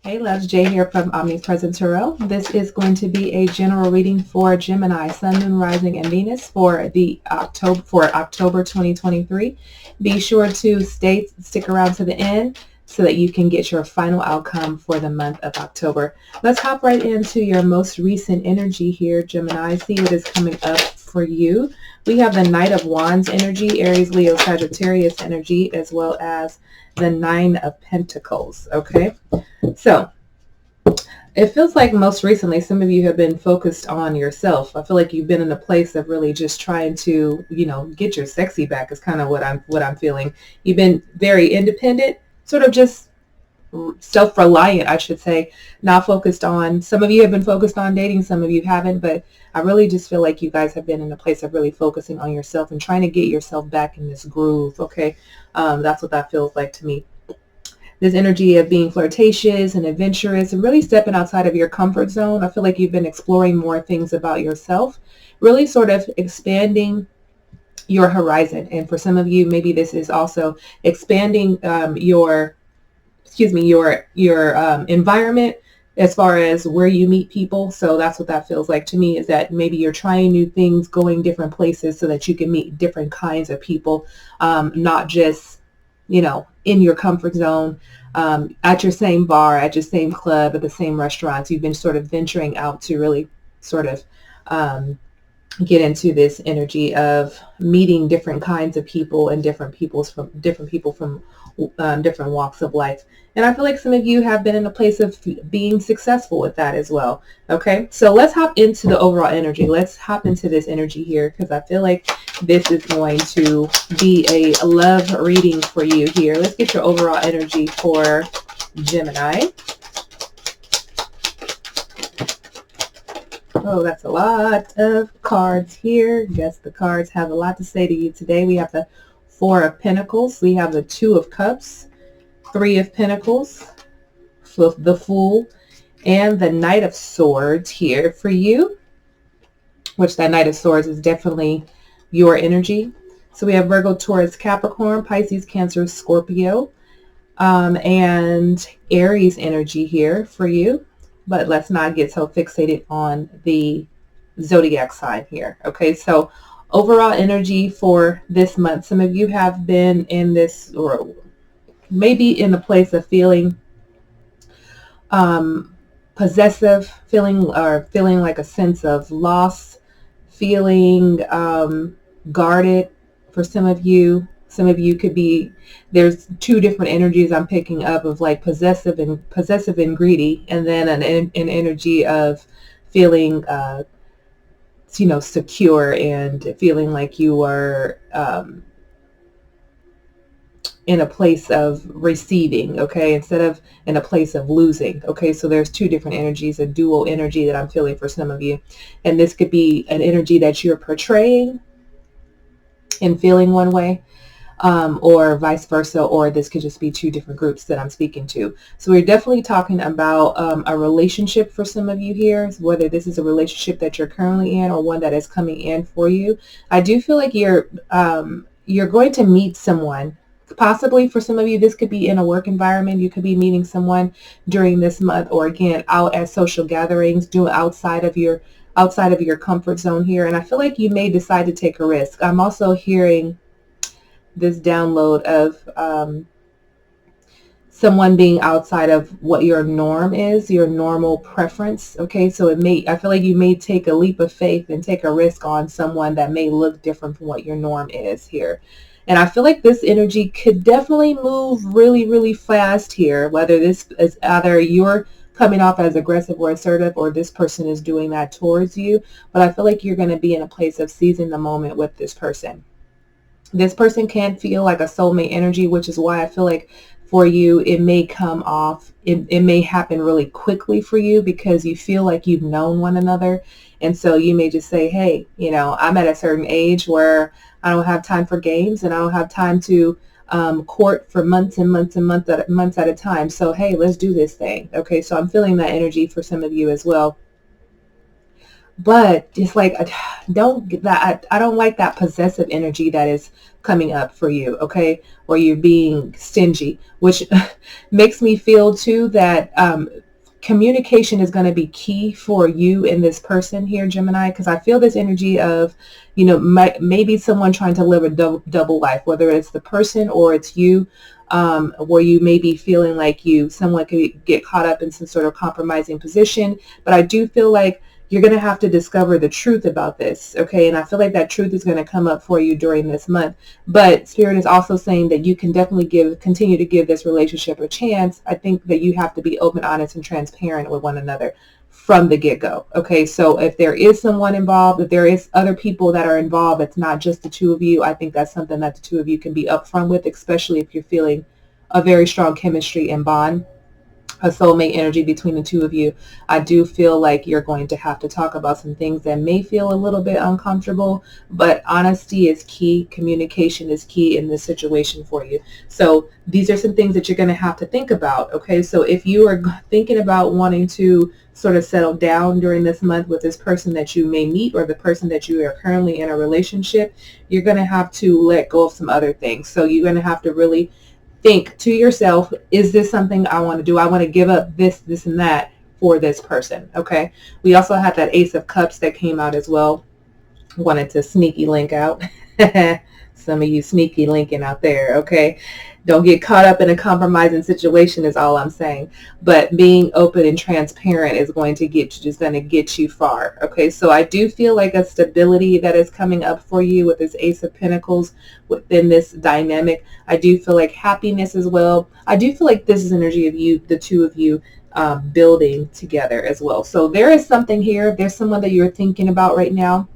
Hey, loves, Jay here from OmniPresent Tarot. This is going to be a general reading for Gemini, Sun, Moon, Rising, and Venus for October 2023. Be sure to stick around to the end so that you can get your final outcome for the month of October. Let's hop right into your most recent energy here, Gemini. See what is coming up for you. We have the Knight of Wands energy, Aries, Leo, Sagittarius energy, as well as the Nine of Pentacles. Okay. So it feels like most recently some of you have been focused on yourself. I feel like you've been in a place of really just trying to, get your sexy back is kind of what I'm feeling. You've been very independent, sort of just self-reliant, I should say, not focused on, some of you have been focused on dating, some of you haven't, but I really just feel like you guys have been in a place of really focusing on yourself and trying to get yourself back in this groove. Okay. That's what that feels like to me. This energy of being flirtatious and adventurous and really stepping outside of your comfort zone. I feel like you've been exploring more things about yourself, really sort of expanding your horizon. And for some of you, maybe this is also expanding your environment as far as where you meet people. So that's what that feels like to me, is that maybe you're trying new things, going different places so that you can meet different kinds of people, not just in your comfort zone, at your same bar, at your same club, at the same restaurants. You've been sort of venturing out to really sort of get into this energy of meeting different kinds of people and different people from different walks of life. And I feel like some of you have been in a place of being successful with that as well. Okay, so let's hop into the overall energy. Let's hop into this energy here, because I feel like this is going to be a love reading for you here. Let's get your overall energy for Gemini. Oh, that's a lot of cards here. Yes, the cards have a lot to say to you today. We have the Four of Pentacles. We have the Two of Cups, Three of Pentacles, the Fool, and the Knight of Swords here for you, which that Knight of Swords is definitely your energy. So we have Virgo, Taurus, Capricorn, Pisces, Cancer, Scorpio, and Aries energy here for you. But let's not get so fixated on the zodiac sign here. Okay, so overall energy for this month. Some of you have been in this, or maybe in a place of feeling possessive, feeling like a sense of loss, feeling guarded. For some of you could be, there's two different energies I'm picking up of like possessive and greedy, and then an energy of feeling secure and feeling like you are in a place of receiving, okay, instead of in a place of losing. Okay, so there's two different energies, a dual energy that I'm feeling for some of you. And this could be an energy that you're portraying and feeling one way, or vice versa, or this could just be two different groups that I'm speaking to. So we're definitely talking about a relationship for some of you here, whether this is a relationship that you're currently in or one that is coming in for you. I do feel like you're going to meet someone. Possibly for some of you, this could be in a work environment. You could be meeting someone during this month, or again, out at social gatherings, doing outside of your comfort zone here. And I feel like you may decide to take a risk. I'm also hearing this download of someone being outside of what your norm is, your normal preference. Okay, so I feel like you may take a leap of faith and take a risk on someone that may look different from what your norm is here. And I feel like this energy could definitely move really, really fast here, whether this is either you're coming off as aggressive or assertive, or this person is doing that towards you. But I feel like you're going to be in a place of seizing the moment with this person. This person can feel like a soulmate energy, which is why I feel like for you, it may come off, it may happen really quickly for you, because you feel like you've known one another. And so you may just say, hey, I'm at a certain age where I don't have time for games, and I don't have time to court for months and months and months at a time. So, hey, let's do this thing. Okay, so I'm feeling that energy for some of you as well. But it's like, I don't like that possessive energy that is coming up for you, okay? Or you're being stingy, which makes me feel too that communication is going to be key for you and this person here, Gemini, because I feel this energy of, you know, maybe someone trying to live a double life, whether it's the person or it's you, where you may be feeling like someone could get caught up in some sort of compromising position. But I do feel like you're going to have to discover the truth about this, okay? And I feel like that truth is going to come up for you during this month. But Spirit is also saying that you can definitely continue to give this relationship a chance. I think that you have to be open, honest, and transparent with one another from the get-go, okay? So if there is someone involved, if there is other people that are involved, it's not just the two of you, I think that's something that the two of you can be upfront with, especially if you're feeling a very strong chemistry and bond, a soulmate energy between the two of you. I do feel like you're going to have to talk about some things that may feel a little bit uncomfortable, but honesty is key. Communication is key in this situation for you. So these are some things that you're going to have to think about, okay? So if you are thinking about wanting to sort of settle down during this month with this person that you may meet or the person that you are currently in a relationship, you're going to have to let go of some other things. So you're going to have to really think to yourself, is this something I want to do? I want to give up this, and that for this person, okay? We also had that Ace of Cups that came out as well. Wanted to sneaky link out. Some of you sneaky linking out there, okay? Don't get caught up in a compromising situation is all I'm saying. But being open and transparent is going to get you far, okay? So I do feel like a stability that is coming up for you with this Ace of Pentacles within this dynamic. I do feel like happiness as well. I do feel like this is energy of you, the two of you, building together as well. So there is something here. There's someone that you're thinking about right now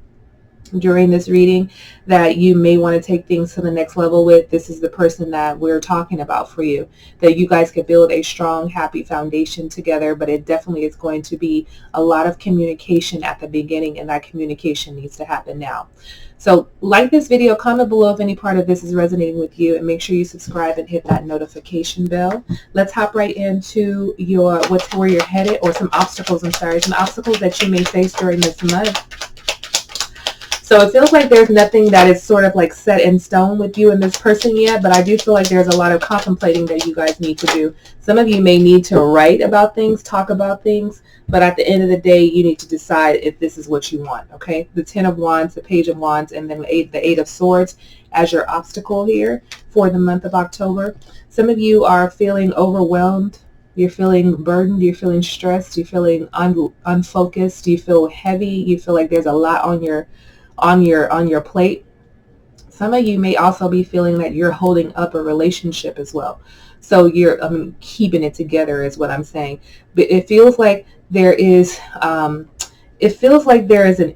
during this reading that you may want to take things to the next level with. This is the person that we're talking about for you, that you guys could build a strong, happy foundation together, but it definitely is going to be a lot of communication at the beginning, and that communication needs to happen now. So like this video, comment below if any part of this is resonating with you, and make sure you subscribe and hit that notification bell. Let's hop right into where you're headed, or some obstacles that you may face during this month. So it feels like there's nothing that is sort of like set in stone with you and this person yet, but I do feel like there's a lot of contemplating that you guys need to do. Some of you may need to write about things, talk about things, but at the end of the day, you need to decide if this is what you want, okay? The 10 of Wands, the Page of Wands, and then the 8 of Swords as your obstacle here for the month of October. Some of you are feeling overwhelmed. You're feeling burdened. You're feeling stressed. You're feeling unfocused. You feel heavy. You feel like there's a lot on your plate. Some of you may also be feeling that you're holding up a relationship as well. So you're keeping it together is what I'm saying. But it feels like there is an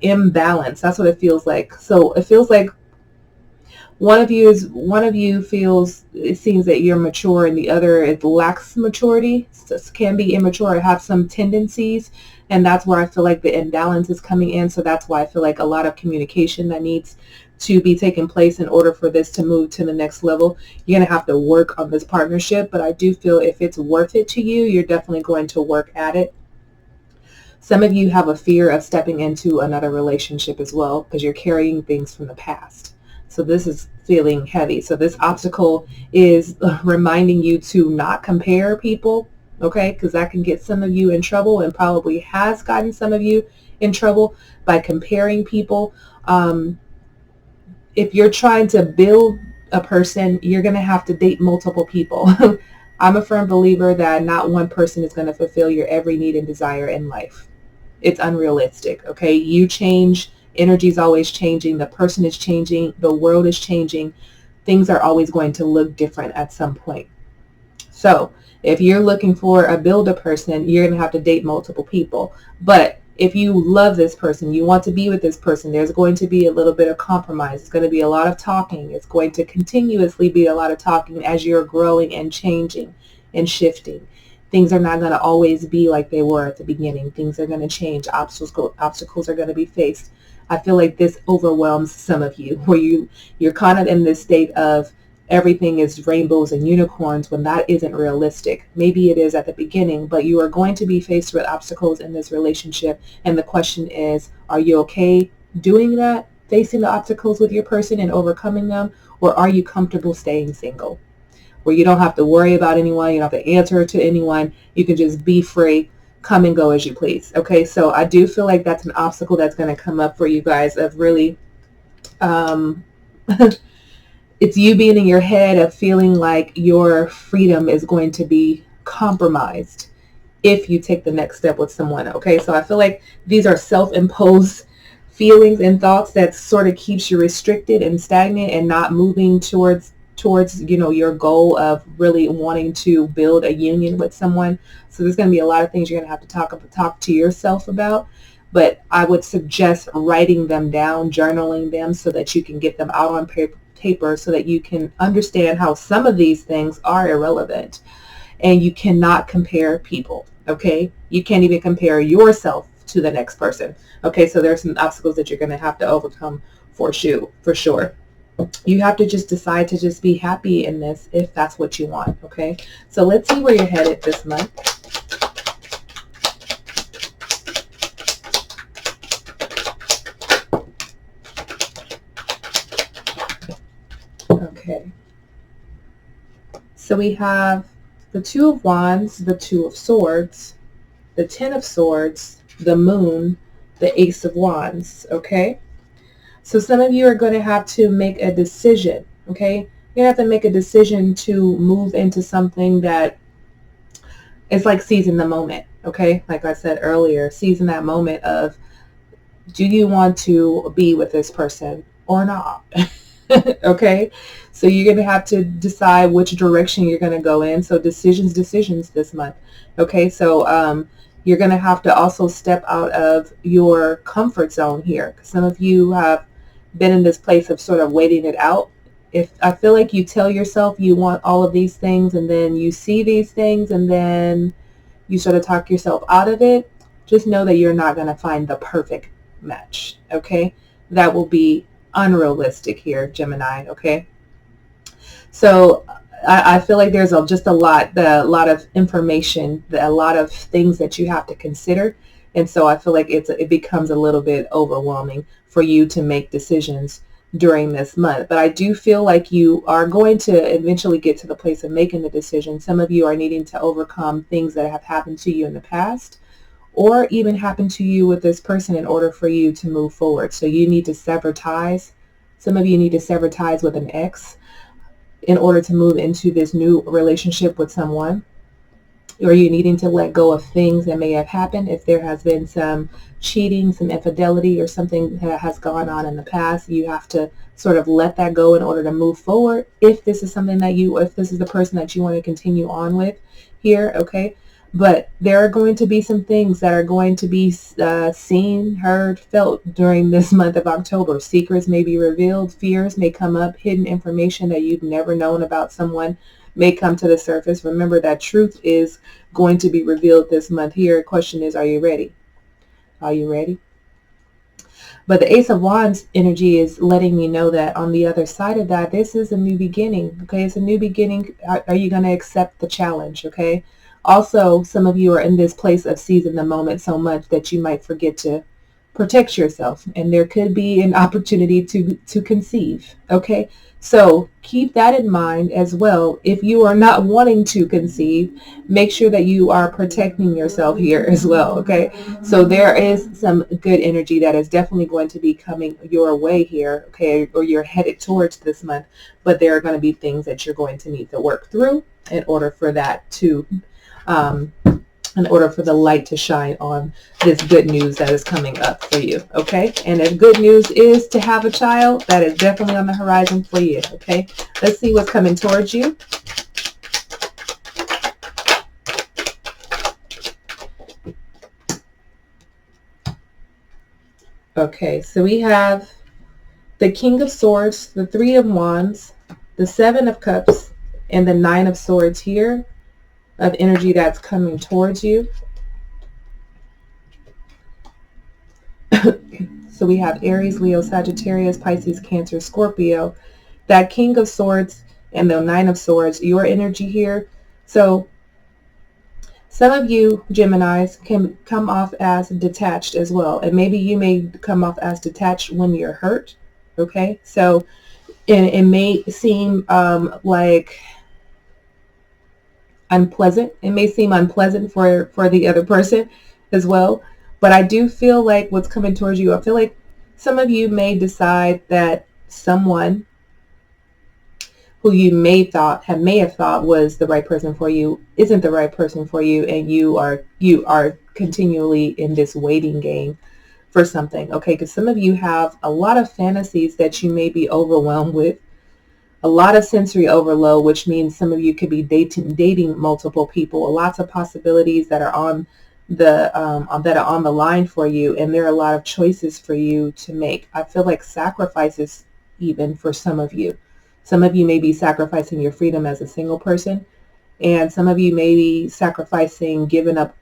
imbalance. That's what it feels like. So it feels like one of you feels, it seems that you're mature, and the other lacks maturity. So can be immature or have some tendencies. And that's where I feel like the imbalance is coming in. So that's why I feel like a lot of communication that needs to be taking place in order for this to move to the next level. You're going to have to work on this partnership, but I do feel if it's worth it to you, you're definitely going to work at it. Some of you have a fear of stepping into another relationship as well, because you're carrying things from the past. So this is feeling heavy. So this obstacle is reminding you to not compare people. Okay, because that can get some of you in trouble, and probably has gotten some of you in trouble by comparing people. If you're trying to build a person, you're going to have to date multiple people. I'm a firm believer that not one person is going to fulfill your every need and desire in life. It's unrealistic. Okay, you change. Energy is always changing. The person is changing. The world is changing. Things are always going to look different at some point. So if you're looking for a builder person, you're going to have to date multiple people. But if you love this person, you want to be with this person, there's going to be a little bit of compromise. It's going to be a lot of talking. It's going to continuously be a lot of talking as you're growing and changing and shifting. Things are not going to always be like they were at the beginning. Things are going to change. Obstacles are going to be faced. I feel like this overwhelms some of you, where you're kind of in this state of everything is rainbows and unicorns, when that isn't realistic. Maybe it is at the beginning, but you are going to be faced with obstacles in this relationship. And the question is, are you okay doing that, facing the obstacles with your person and overcoming them? Or are you comfortable staying single, where you don't have to worry about anyone, you don't have to answer to anyone, you can just be free, come and go as you please. Okay, so I do feel like that's an obstacle that's going to come up for you guys, of really it's you being in your head of feeling like your freedom is going to be compromised if you take the next step with someone. Okay, so I feel like these are self-imposed feelings and thoughts that sort of keeps you restricted and stagnant and not moving towards your goal of really wanting to build a union with someone. So there's going to be a lot of things you're going to have to talk to yourself about, but I would suggest writing them down, journaling them, so that you can get them out on paper so that you can understand how some of these things are irrelevant. And you cannot compare people. Okay, you can't even compare yourself to the next person. Okay, so there's some obstacles that you're going to have to overcome for sure. You have to just decide to just be happy in this, if that's what you want. Okay, so let's see where you're headed this month. Okay, so we have the Two of Wands, the Two of Swords, the Ten of Swords, the Moon, the Ace of Wands. Okay, so some of you are going to have to make a decision. Okay, you have to make a decision to move into something that is like seizing the moment. Okay, like I said earlier, seizing that moment of, do you want to be with this person or not? Okay, so you're going to have to decide which direction you're going to go in. So decisions this month. Okay, so you're going to have to also step out of your comfort zone here. Some of you have been in this place of sort of waiting it out. If I feel like you tell yourself you want all of these things, and then you see these things, and then you sort of talk yourself out of it, just know that you're not going to find the perfect match. Okay, that will be unrealistic here, Gemini. Okay, so I feel like there's just a lot of information, a lot of things that you have to consider, and so I feel like it becomes a little bit overwhelming for you to make decisions during this month. But I do feel like you are going to eventually get to the place of making the decision. Some of you are needing to overcome things that have happened to you in the past, or even happen to you with this person, in order for you to move forward. So you need to sever ties. Some of you need to sever ties with an ex in order to move into this new relationship with someone. Or you needing to let go of things that may have happened. If there has been some cheating, some infidelity, or something that has gone on in the past, you have to sort of let that go in order to move forward. If this is something that if this is the person that you want to continue on with here. Okay. But there are going to be some things that are going to be seen, heard, felt during this month of October. Secrets may be revealed. Fears may come up. Hidden information that you've never known about someone may come to the surface. Remember that truth is going to be revealed this month here. The question is, are you ready? Are you ready? But the Ace of Wands energy is letting me know that on the other side of that, this is a new beginning. Okay, it's a new beginning. Are you going to accept the challenge? Okay. Also, some of you are in this place of seizing the moment so much that you might forget to protect yourself, and there could be an opportunity to conceive. Okay, so keep that in mind as well. If you are not wanting to conceive, make sure that you are protecting yourself here as well. Okay, so there is some good energy that is definitely going to be coming your way here. Okay, or you're headed towards this month, but there are going to be things that you're going to need to work through in order for that to in order for the light to shine on this good news that is coming up for you. Okay, and if good news is to have a child, that is definitely on the horizon for you. Okay, let's see what's coming towards you. Okay, so we have the King of Swords, the Three of Wands, the Seven of Cups, and the Nine of Swords here, of energy that's coming towards you. So we have Aries, Leo, Sagittarius, Pisces, Cancer, Scorpio. That King of Swords and the Nine of Swords, your energy here. So some of you Geminis can come off as detached as well. And maybe you may come off as detached when you're hurt. Okay, so And it may seem like unpleasant. It may seem unpleasant for the other person as well. But I do feel like what's coming towards you, I feel like some of you may decide that someone who you may have thought was the right person for you isn't the right person for you, and you are continually in this waiting game for something. Okay, because some of you have a lot of fantasies that you may be overwhelmed with, a lot of sensory overload, which means some of you could be dating multiple people, lots of possibilities that are on the line for you, and there are a lot of choices for you to make. I feel like sacrifices even for some of you. Some of you may be sacrificing your freedom as a single person, and some of you may be sacrificing giving up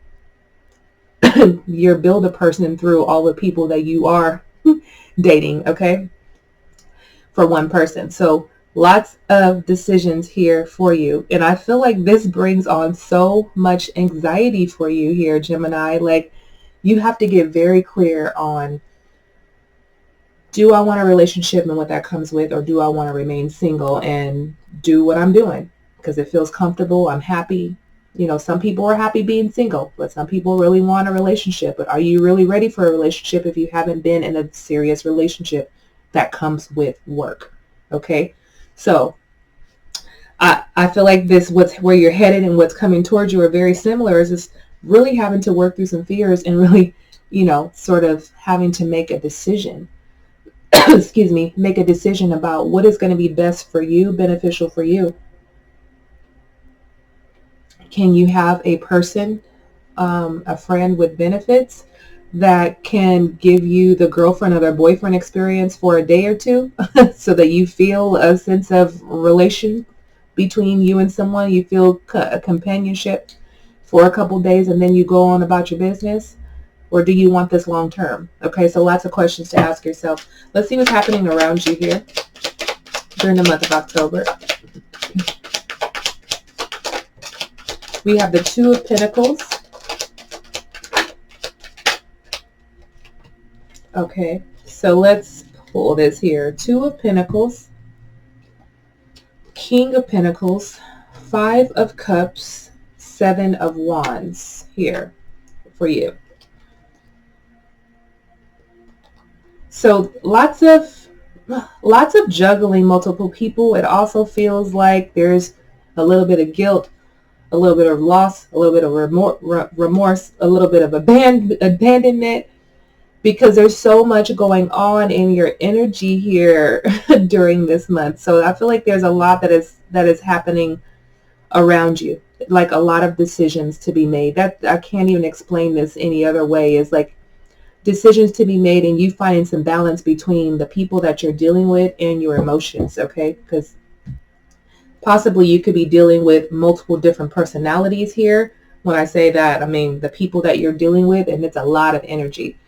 your build a person through all the people that you are dating, okay, for one person. So lots of decisions here for you. And I feel like this brings on so much anxiety for you here, Gemini. Like, you have to get very clear on, do I want a relationship and what that comes with, or do I want to remain single and do what I'm doing because it feels comfortable, I'm happy. You know, some people are happy being single, but some people really want a relationship. But are you really ready for a relationship if you haven't been in a serious relationship that comes with work? Okay, so I feel like where you're headed and what's coming towards you are very similar. Is just really having to work through some fears and really, sort of having to make a decision. Excuse me, make a decision about what is going to be best for you, beneficial for you. Can you have a person, a friend with benefits that can give you the girlfriend or their boyfriend experience for a day or two so that you feel a sense of relation between you and someone? You feel a companionship for a couple days and then you go on about your business? Or do you want this long term? Okay, so lots of questions to ask yourself. Let's see what's happening around you here during the month of October. We have the Two of Pentacles. Okay, so let's pull this here. Two of Pentacles, King of Pentacles, Five of Cups, Seven of Wands here for you. So lots of juggling multiple people. It also feels like there's a little bit of guilt, a little bit of loss, a little bit of remorse, a little bit of abandonment, because there's so much going on in your energy here during this month. So I feel like there's a lot that is happening around you, like a lot of decisions to be made. That I can't even explain this any other way. Is like decisions to be made and you finding some balance between the people that you're dealing with and your emotions, okay? Because possibly you could be dealing with multiple different personalities here. When I say that, I mean the people that you're dealing with, and it's a lot of energy.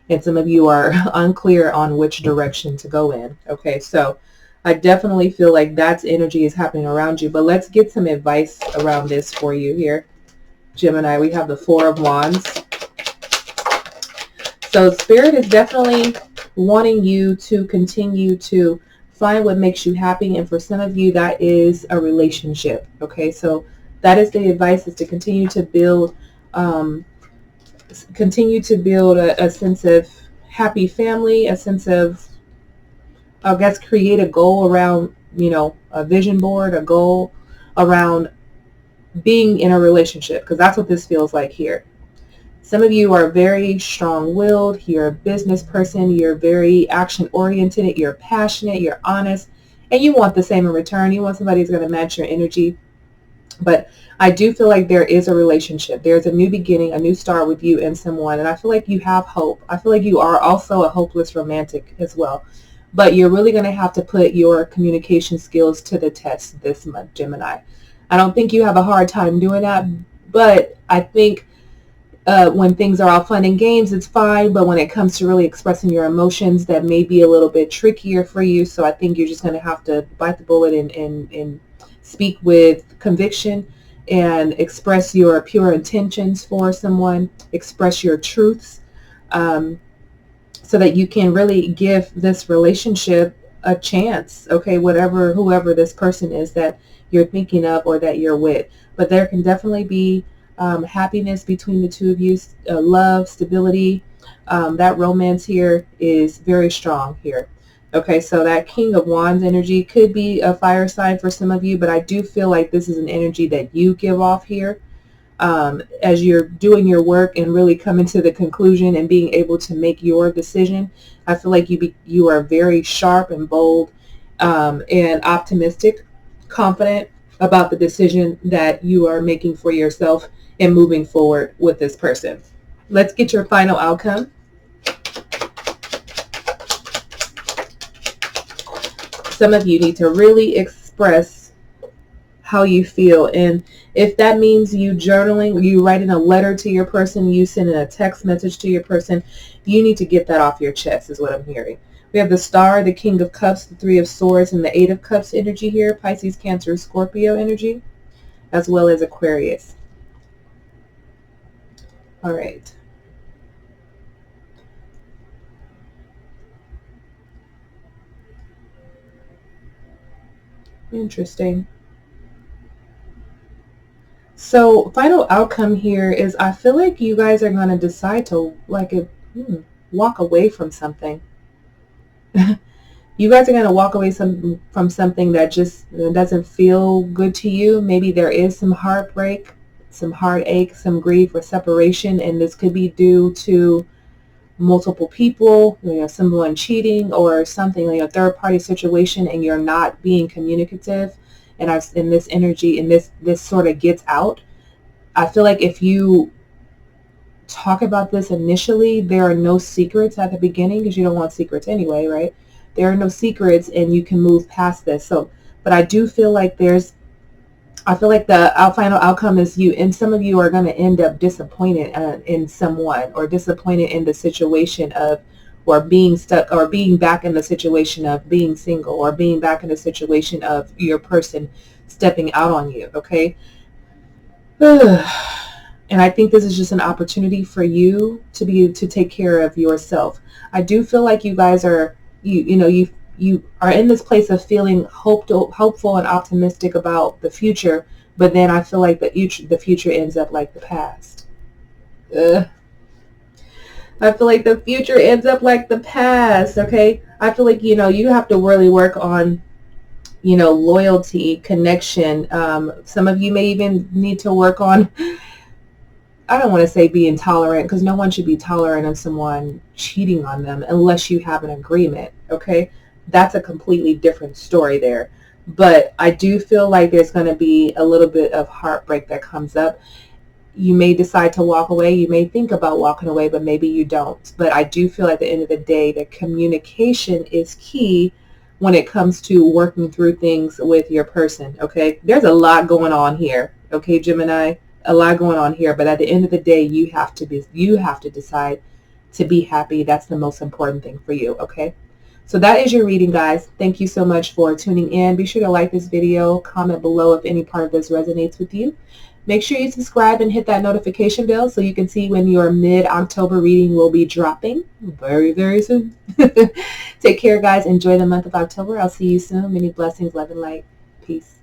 And some of you are unclear on which direction to go in, okay? So I definitely feel like that's energy is happening around you. But let's get some advice around this for you here, Gemini. We have the Four of Wands. So Spirit is definitely wanting you to continue to find what makes you happy. And for some of you, that is a relationship. Okay, so that is the advice, is to continue to build a sense of happy family, a sense of, I guess, create a goal around, a vision board, a goal around being in a relationship, because that's what this feels like here. Some of you are very strong-willed. You're a business person. You're very action-oriented. You're passionate. You're honest. And you want the same in return. You want somebody who's going to match your energy. But I do feel like there is a relationship. There's a new beginning, a new start with you and someone. And I feel like you have hope. I feel like you are also a hopeless romantic as well. But you're really going to have to put your communication skills to the test this month, Gemini. I don't think you have a hard time doing that. But I think when things are all fun and games, it's fine. But when it comes to really expressing your emotions, that may be a little bit trickier for you. So I think you're just going to have to bite the bullet and speak with conviction and express your pure intentions for someone, express your truths, so that you can really give this relationship a chance, okay, whoever this person is that you're thinking of or that you're with. But there can definitely be happiness between the two of you, love, stability. That romance here is very strong here. Okay, so that King of Wands energy could be a fire sign for some of you, but I do feel like this is an energy that you give off here as you're doing your work and really coming to the conclusion and being able to make your decision. I feel like you are very sharp and bold and optimistic, confident about the decision that you are making for yourself and moving forward with this person. Let's get your final outcome. Some of you need to really express how you feel, and if that means you journaling, you writing a letter to your person, you sending a text message to your person, you need to get that off your chest is what I'm hearing. We have the Star, the King of Cups, the Three of Swords, and the Eight of Cups energy here, Pisces, Cancer, Scorpio energy, as well as Aquarius. All right. Interesting. So final outcome here is I feel like you guys are going to decide to walk away from something. You guys are going to walk away from something that just doesn't feel good to you. Maybe there is some heartbreak, some heartache, some grief or separation, and this could be due to multiple people, someone cheating or something, a third party situation, and you're not being communicative. And in this energy, and this sort of gets out. I feel like if you talk about this initially, there are no secrets at the beginning, because you don't want secrets anyway, right? There are no secrets, and you can move past this. So, but I do feel like I feel like the final outcome is you, and some of you are going to end up disappointed in someone, or disappointed in the situation of, or being stuck, or being back in the situation of being single, or being back in the situation of your person stepping out on you, okay? And I think this is just an opportunity for you to take care of yourself. I do feel like you guys are, you are in this place of feeling hopeful and optimistic about the future, but then I feel like the future ends up like the past. I feel like the future ends up like the past, okay? I feel like, you have to really work on, loyalty, connection. Some of you may even need to work on, I don't want to say being tolerant, because no one should be tolerant of someone cheating on them unless you have an agreement, okay? That's a completely different story there. But I do feel like there's going to be a little bit of heartbreak that comes up. You may decide to walk away. You may think about walking away, but maybe you don't. But I do feel at the end of the day that communication is key when it comes to working through things with your person, okay? There's a lot going on here, okay, Gemini? A lot going on here, but at the end of the day, you have to decide to be happy. That's the most important thing for you, okay? So that is your reading, guys. Thank you so much for tuning in. Be sure to like this video, comment below if any part of this resonates with you. Make sure you subscribe and hit that notification bell so you can see when your mid-October reading will be dropping very, very soon. Take care, guys. Enjoy the month of October. I'll see you soon. Many blessings, love, and light. Peace.